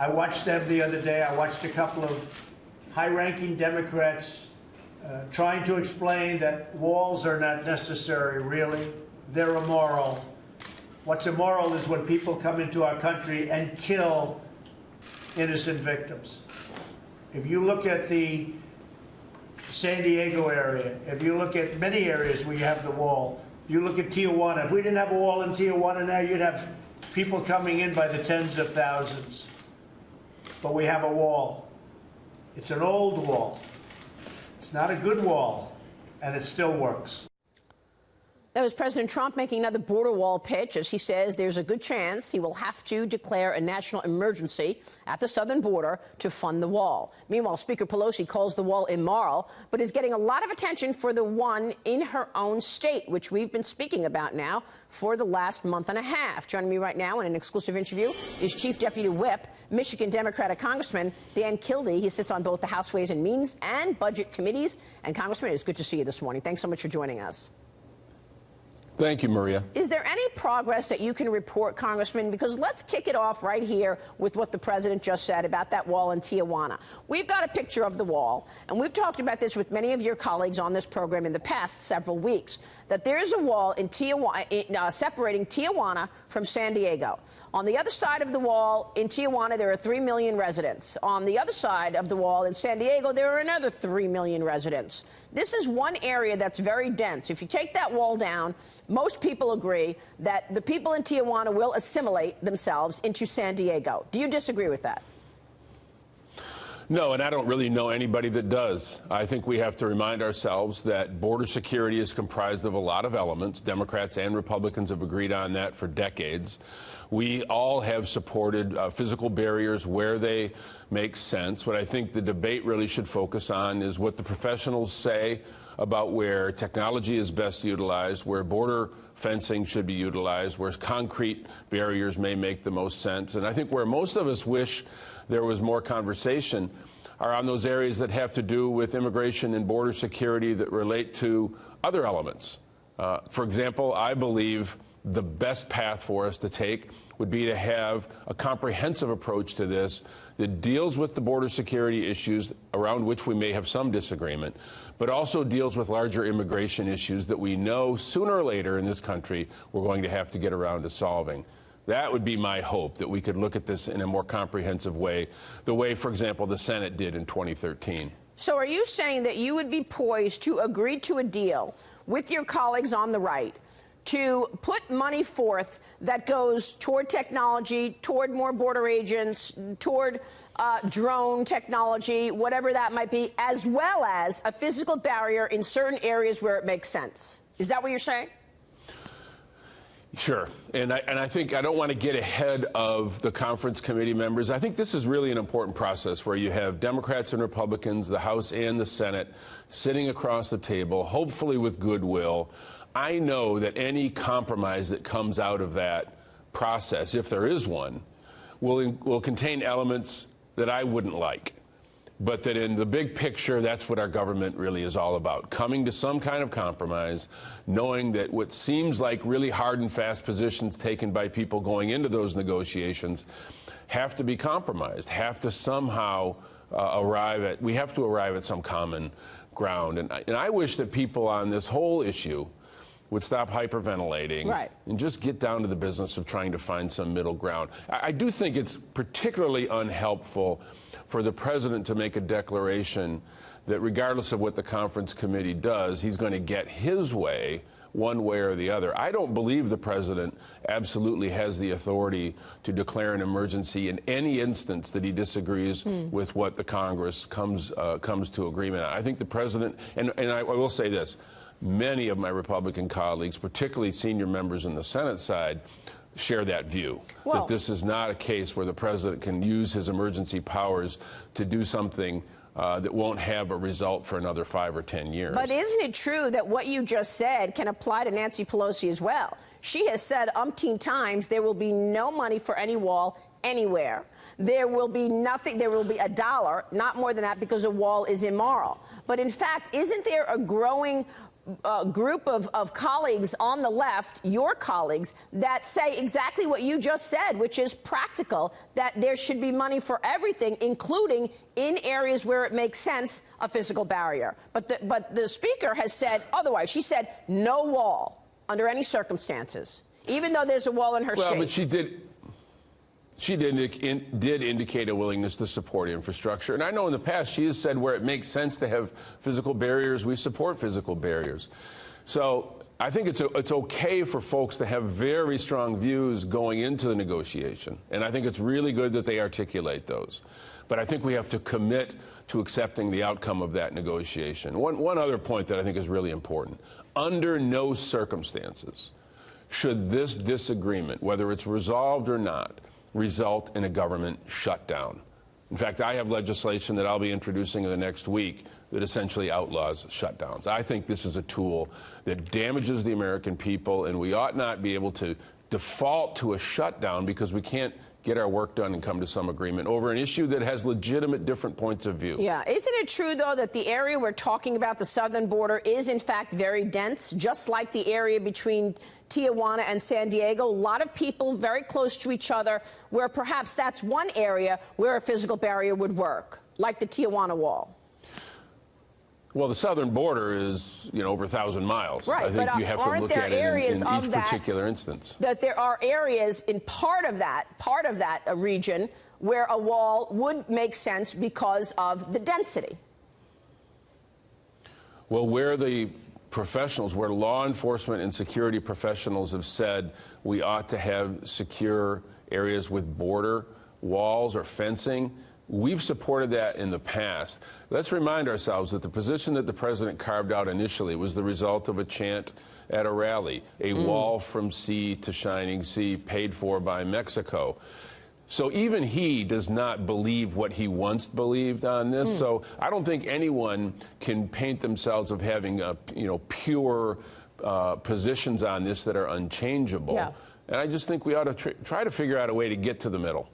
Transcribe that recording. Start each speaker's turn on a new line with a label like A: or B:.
A: I watched them the other day. I watched a couple of high-ranking Democrats trying to explain that walls are not necessary, really. They're immoral. What's immoral is when people come into our country and kill innocent victims. If you look at the San Diego area, if you look at many areas where you have the wall, you look at Tijuana. If we didn't have a wall in Tijuana now, you'd have people coming in by the tens of thousands. But we have a wall. It's an old wall. It's not a good wall, and it still works.
B: That was President Trump making another border wall pitch, as he says there's a good chance he will have to declare a national emergency at the southern border to fund the wall. Meanwhile, Speaker Pelosi calls the wall immoral, but is getting a lot of attention for the one in her own state, which we've been speaking about now for the last month and a half. Joining me right now in an exclusive interview is Chief Deputy Whip, Michigan Democratic Congressman Dan Kildee. He sits on both the House Ways and Means and Budget committees. And Congressman, it's good to see you this morning. Thanks so much for joining us.
C: Thank you, Maria.
B: Is there any progress that you can report, Congressman? Because let's kick it off right here with what the president just said about that wall in Tijuana. We've got a picture of the wall, and we've talked about this with many of your colleagues on this program in the past several weeks, that there is a wall in Tijuana, separating Tijuana from San Diego. On the other side of the wall in Tijuana, there are 3 million residents. On the other side of the wall in San Diego, there are another 3 million residents. This is one area that's very dense. If you take that wall down, most people agree that the people in Tijuana will assimilate themselves into San Diego. Do you disagree with that?
C: No, and I don't really know anybody that does. I think we have to remind ourselves that border security is comprised of a lot of elements. Democrats and Republicans have agreed on that for decades. We all have supported physical barriers where they make sense. What I think the debate really should focus on is what the professionals say about where technology is best utilized, where border fencing should be utilized, where concrete barriers may make the most sense. And I think where most of us wish there was more conversation are on those areas that have to do with immigration and border security that relate to other elements. For example, I believe the best path for us to take would be to have a comprehensive approach to this that deals with the border security issues around which we may have some disagreement, but also deals with larger immigration issues that we know sooner or later in this country we're going to have to get around to solving. That would be my hope, that we could look at this in a more comprehensive way, the way, for example, the Senate did in 2013.
B: So are you saying that you would be poised to agree to a deal with your colleagues on the right to put money forth that goes toward technology, toward more border agents, toward drone technology, whatever that might be, as well as a physical barrier in certain areas where it makes sense? Is that what you're saying?
C: Sure. And I think I don't want to get ahead of the conference committee members. I think this is really an important process where you have Democrats and Republicans, the House and the Senate, sitting across the table, hopefully with goodwill. I know that any compromise that comes out of that process, if there is one, will contain elements that I wouldn't like. But that in the big picture, that's what our government really is all about. Coming to some kind of compromise, knowing that what seems like really hard and fast positions taken by people going into those negotiations have to be compromised, have to somehow we have to arrive at some common ground. And I wish that people on this whole issue would stop hyperventilating and just get down to the business of trying to find some middle ground. I do think it's particularly unhelpful for the president to make a declaration that regardless of what the conference committee does, he's going to get his way one way or the other. I don't believe the president absolutely has the authority to declare an emergency in any instance that he disagrees with what the Congress comes to agreement on. I think the president, and I will say this, many of my Republican colleagues, particularly senior members in the Senate side, share that view, that this is not a case where the president can use his emergency powers to do something that won't have a result for another 5 or 10 years.
B: But isn't it true that what you just said can apply to Nancy Pelosi as well? She has said umpteen times there will be no money for any wall anywhere. There will be nothing. There will be $1, not more than that, because a wall is immoral. But in fact, isn't there a growing group of colleagues on the left, your colleagues, that say exactly what you just said, which is practical, that there should be money for everything, including in areas where it makes sense, a physical barrier. But the Speaker has said otherwise. She said no wall under any circumstances, even though there's a wall in her state.
C: Well, but she did indicate a willingness to support infrastructure. And I know in the past she has said where it makes sense to have physical barriers, we support physical barriers. So I think it's okay for folks to have very strong views going into the negotiation. And I think it's really good that they articulate those. But I think we have to commit to accepting the outcome of that negotiation. One other point that I think is really important. Under no circumstances should this disagreement, whether it's resolved or not, result in a government shutdown. In fact, I have legislation that I'll be introducing in the next week that essentially outlaws shutdowns. I think this is a tool that damages the American people, and we ought not be able to default to a shutdown because we can't get our work done and come to some agreement over an issue that has legitimate different points of view.
B: Yeah. Isn't it true, though, that the area we're talking about, the southern border, is in fact very dense, just like the area between Tijuana and San Diego? A lot of people very close to each other, where perhaps that's one area where a physical barrier would work, like the Tijuana wall.
C: Well, the southern border is, over 1,000 miles.
B: Right,
C: I think you have to look at it in each particular instance.
B: That there are areas in part of that region where a wall would make sense because of the density.
C: Well, where the professionals, where law enforcement and security professionals have said we ought to have secure areas with border walls or fencing, we've supported that in the past. Let's remind ourselves that the position that the president carved out initially was the result of a chant at a rally, a wall from sea to shining sea paid for by Mexico. So even he does not believe what he once believed on this. So I don't think anyone can paint themselves of having pure positions on this that are unchangeable.
B: Yeah.
C: And I just think we ought to try to figure out a way to get to the middle.